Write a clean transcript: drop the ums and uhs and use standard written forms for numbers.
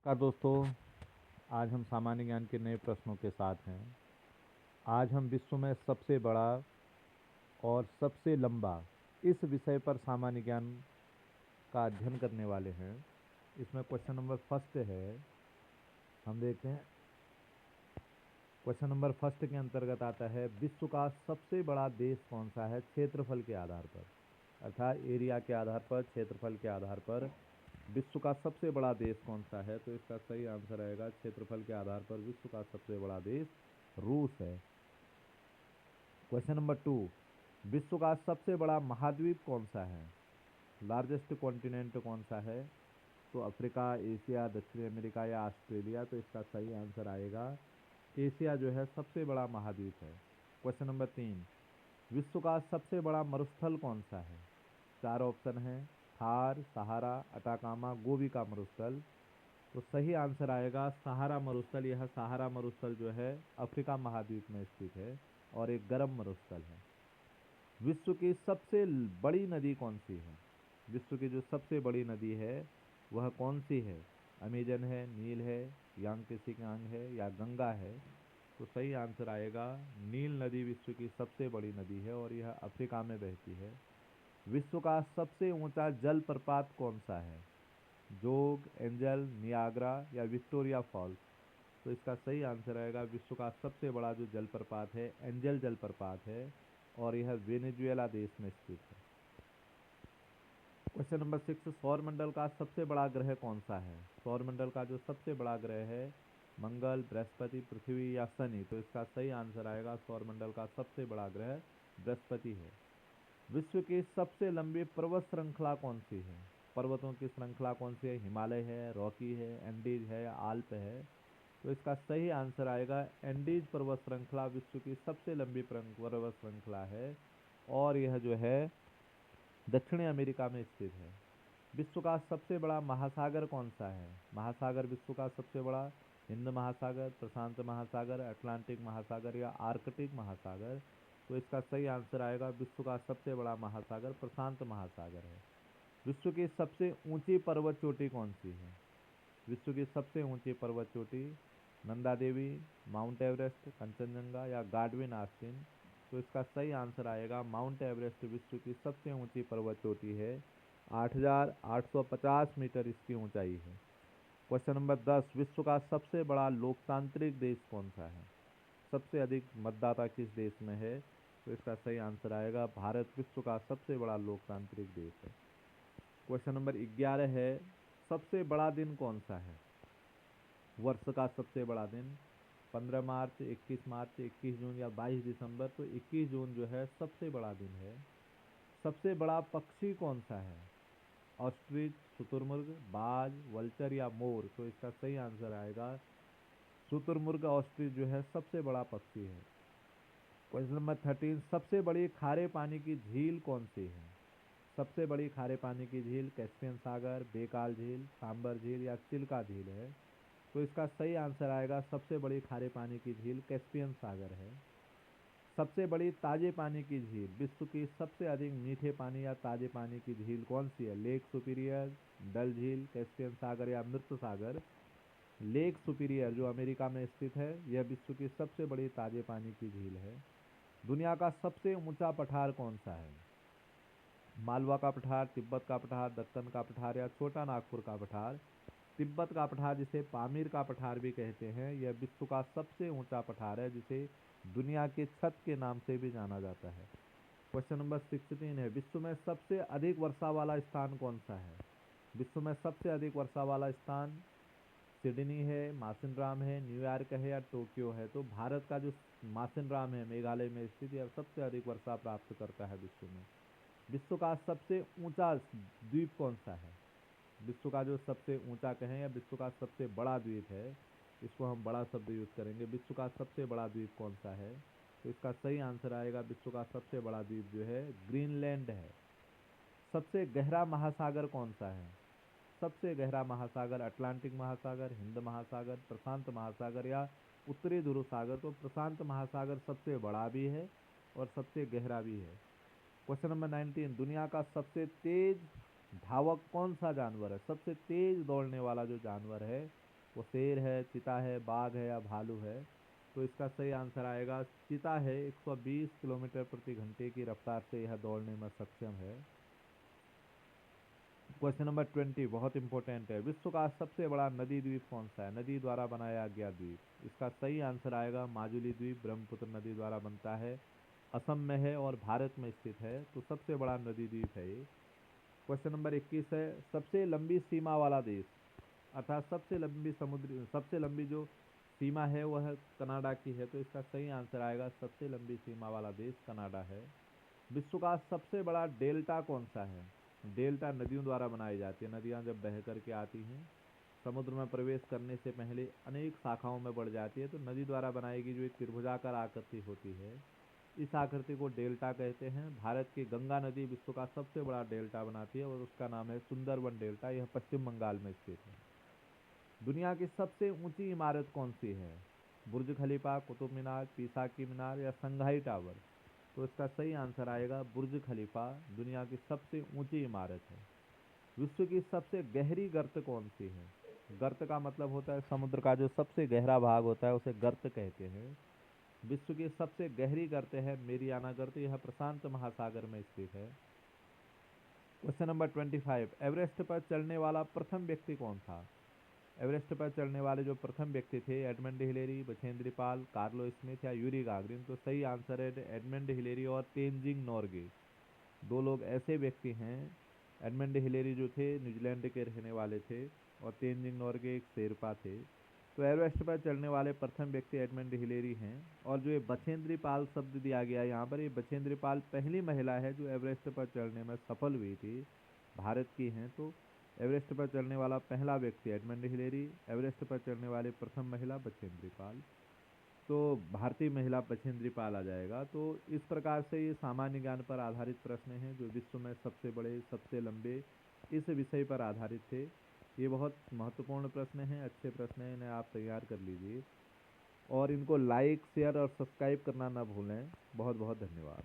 नमस्कार दोस्तों। आज हम सामान्य ज्ञान के नए प्रश्नों के साथ हैं। आज हम विश्व में सबसे बड़ा और सबसे लंबा इस विषय पर सामान्य ज्ञान का अध्ययन करने वाले हैं। इसमें क्वेश्चन नंबर फर्स्ट है, हम देखते हैं। क्वेश्चन नंबर फर्स्ट के अंतर्गत आता है, विश्व का सबसे बड़ा देश कौन सा है क्षेत्रफल के आधार पर, अर्थात एरिया के आधार पर, क्षेत्रफल के आधार पर विश्व का सबसे बड़ा देश कौन सा है। तो इसका सही आंसर आएगा, क्षेत्रफल के आधार पर विश्व का सबसे बड़ा देश रूस है। क्वेश्चन नंबर 2, विश्व का सबसे बड़ा महाद्वीप कौन सा है, लार्जेस्ट कॉन्टिनेंट कौन सा है। तो अफ्रीका, एशिया, दक्षिण अमेरिका या ऑस्ट्रेलिया। तो इसका सही आंसर आएगा एशिया जो है सबसे बड़ा महाद्वीप है। क्वेश्चन नंबर 3, विश्व का सबसे बड़ा मरुस्थल कौन सा है। चार ऑप्शन है, थार, सहारा, अटाकामा, गोबी का मरुस्थल। तो सही आंसर आएगा सहारा मरुस्थल। यह सहारा मरुस्थल जो है अफ्रीका महाद्वीप में स्थित है और एक गर्म मरुस्थल है। विश्व की सबसे बड़ी नदी कौन सी है, विश्व की जो सबसे बड़ी नदी है वह कौन सी है। अमेजन है, नील है, यांग है या गंगा है। तो सही आंसर आएगा नील नदी विश्व की सबसे बड़ी नदी है और यह अफ्रीका में बहती है। विश्व का सबसे ऊंचा जल प्रपात कौन सा है, जोग, एंजल, नियाग्रा या विक्टोरिया फॉल्स। तो इसका सही आंसर आएगा विश्व का सबसे बड़ा जो जलप्रपात है एंजल जलप्रपात है और यह वेनेजुएला देश में स्थित है। क्वेश्चन नंबर 6, सौरमंडल का सबसे बड़ा ग्रह कौन सा है। सौरमंडल का जो सबसे बड़ा ग्रह है मंगल, बृहस्पति, पृथ्वी या शनि। तो इसका सही आंसर आएगा सौरमंडल का सबसे बड़ा ग्रह बृहस्पति है। विश्व की सबसे लंबी पर्वत श्रृंखला कौन सी है, पर्वतों की श्रृंखला कौन सी है। हिमालय है, रॉकी है, एंडीज है या आल्प है। तो इसका सही आंसर आएगा एंडीज पर्वत श्रृंखला विश्व की सबसे लंबी पर्वत श्रृंखला है और यह जो है दक्षिणी अमेरिका में स्थित है। विश्व का सबसे बड़ा महासागर कौन सा है, महासागर विश्व का सबसे बड़ा हिंद महासागर, प्रशांत महासागर, अटलांटिक महासागर या आर्कटिक महासागर। तो इसका सही आंसर आएगा विश्व का सबसे बड़ा महासागर प्रशांत महासागर है। विश्व की सबसे ऊंची पर्वत चोटी कौन सी है, विश्व की सबसे ऊंची पर्वत चोटी नंदा देवी, माउंट एवरेस्ट, कंचनजंगा या गाडविन आस्तीन। तो इसका सही आंसर आएगा माउंट एवरेस्ट विश्व की सबसे ऊंची पर्वत चोटी है, 8,850 मीटर इसकी ऊंचाई है। क्वेश्चन नंबर 10, विश्व का सबसे बड़ा लोकतांत्रिक देश कौन सा है, सबसे अधिक मतदाता किस देश में है। तो इसका सही आंसर आएगा भारत विश्व का सबसे बड़ा लोकतांत्रिक देश है। क्वेश्चन नंबर 11 है, सबसे बड़ा दिन कौन सा है, वर्ष का सबसे बड़ा दिन 15 मार्च, 21 मार्च, 21 जून या 22 दिसंबर। तो 21 जून जो है सबसे बड़ा दिन है। सबसे बड़ा पक्षी कौन सा है, ऑस्ट्रिच, शुतुरमुर्ग, बाज, वल्चर या मोर। तो इसका सही आंसर आएगा शुतुरमुर्ग, ऑस्ट्रिच जो है सबसे बड़ा पक्षी है। क्वेश्चन नंबर 13, सबसे बड़ी खारे पानी की झील कौन सी है, सबसे बड़ी खारे पानी की झील कैस्पियन सागर, बेकाल झील, सांबर झील या चिल्का झील है। तो इसका सही आंसर आएगा सबसे बड़ी खारे पानी की झील कैस्पियन सागर है। सबसे बड़ी ताजे पानी की झील, विश्व की सबसे अधिक मीठे पानी या ताजे पानी की झील कौन सी है, लेक सुपीरियर, डल झील, कैस्पियन सागर या मृत सागर। लेक सुपीरियर जो अमेरिका में स्थित है यह विश्व की सबसे बड़ी ताजे पानी की झील है। दुनिया का सबसे ऊंचा पठार कौन सा है, मालवा का पठार, तिब्बत का पठार, दक्कन का पठार या छोटा नागपुर का पठार। तिब्बत का पठार जिसे पामीर का पठार भी कहते हैं, यह विश्व का सबसे ऊंचा पठार है जिसे दुनिया के छत के नाम से भी जाना जाता है। क्वेश्चन नंबर 16 है, विश्व में सबसे अधिक वर्षा वाला स्थान कौन सा है, विश्व में सबसे अधिक वर्षा वाला स्थान सिडनी है, मासिनराम है, न्यूयॉर्क है या टोक्यो है। तो भारत का जो मासिनराम है मेघालय में स्थित, यह सबसे अधिक वर्षा प्राप्त करता है विश्व में। विश्व का सबसे ऊंचा द्वीप कौन सा है, विश्व का जो सबसे ऊंचा कहें या विश्व का सबसे बड़ा द्वीप है, इसको हम बड़ा शब्द यूज करेंगे, विश्व का सबसे बड़ा द्वीप कौन सा है। तो इसका सही आंसर आएगा विश्व का सबसे बड़ा द्वीप जो है ग्रीनलैंड है। सबसे गहरा महासागर कौन सा है, सबसे गहरा महासागर अटलांटिक महासागर, हिंद महासागर, प्रशांत महासागर या उत्तरी ध्रुव सागर। तो प्रशांत महासागर सबसे बड़ा भी है और सबसे गहरा भी है। क्वेश्चन नंबर 19, दुनिया का सबसे तेज धावक कौन सा जानवर है, सबसे तेज दौड़ने वाला जो जानवर है वो शेर है, चीता है, बाघ है या भालू है? तो इसका सही आंसर आएगा चीता है। 120 किलोमीटर प्रति घंटे की रफ्तार से यह दौड़ने में सक्षम है। क्वेश्चन नंबर 20 बहुत इंपॉर्टेंट है। विश्व का सबसे बड़ा नदी द्वीप कौन सा है? नदी द्वारा बनाया गया द्वीप। इसका सही आंसर आएगा माजुली द्वीप। ब्रह्मपुत्र नदी द्वारा बनता है, असम में है और भारत में स्थित है, तो सबसे बड़ा नदी द्वीप है ये। क्वेश्चन नंबर 21 है, सबसे लंबी सीमा वाला देश, अर्थात सबसे लंबी जो सीमा है वह कनाडा की है, तो इसका सही आंसर आएगा सबसे लंबी सीमा वाला देश कनाडा है। विश्व का सबसे बड़ा डेल्टा कौन सा है? डेल्टा नदियों द्वारा बनाई जाती है। नदियां जब बह करके आती हैं, समुद्र में प्रवेश करने से पहले अनेक शाखाओं में बढ़ जाती है, तो नदी द्वारा बनाई गई जो एक त्रिभुजाकार आकृति होती है, इस आकृति को डेल्टा कहते हैं। भारत की गंगा नदी विश्व का सबसे बड़ा डेल्टा बनाती है और उसका नाम है सुंदरबन डेल्टा। यह पश्चिम बंगाल में स्थित है। दुनिया की सबसे ऊंची इमारत कौन सी है? बुर्ज खलीफा, कुतुब मीनार, पीसा की मीनार या संघाई टावर? तो इसका सही आंसर आएगा बुर्ज खलीफा, दुनिया की सबसे ऊंची इमारत है। विश्व की सबसे गहरी गर्त कौन सी है? गर्त का मतलब होता है समुद्र का जो सबसे गहरा भाग होता है उसे गर्त कहते हैं। विश्व की सबसे गहरी गर्त है मेरियाना गर्त, यह प्रशांत महासागर में स्थित है। क्वेश्चन नंबर 25, एवरेस्ट पर चढ़ने वाला प्रथम व्यक्ति कौन था? एवरेस्ट पर चढ़ने वाले जो प्रथम व्यक्ति थे, Edmund Hillary, Bachendri Pal, Carlo Smith या यूरी गागरिन? तो सही आंसर है एडमंड हिलेरी और तेनजिंग नोर्गे। दो लोग ऐसे व्यक्ति हैं। एडमंड हिलेरी जो थे न्यूजीलैंड के रहने वाले थे और तेनजिंग नोर्गे एक शेरपा थे। तो एवरेस्ट पर चढ़ने वाले प्रथम व्यक्ति एडमंड हिलेरी हैं। और जो ये बछेंद्री पाल शब्द दिया गया है यहाँ पर, ये बछेंद्री पाल पहली महिला है जो एवरेस्ट पर चढ़ने में सफल हुई थी, भारत की हैं। तो एवरेस्ट पर चढ़ने वाला पहला व्यक्ति एडमंड हिलेरी, एवरेस्ट पर चढ़ने वाली प्रथम महिला बछेंद्री पाल, तो भारतीय महिला बछेंद्री पाल आ जाएगा। तो इस प्रकार से ये सामान्य ज्ञान पर आधारित प्रश्न हैं जो विश्व में सबसे बड़े, सबसे लंबे, इस विषय पर आधारित थे। ये बहुत महत्वपूर्ण प्रश्न हैं, अच्छे प्रश्न हैं, इन्हें आप तैयार कर लीजिए और इनको लाइक, शेयर और सब्सक्राइब करना ना भूलें। बहुत बहुत धन्यवाद।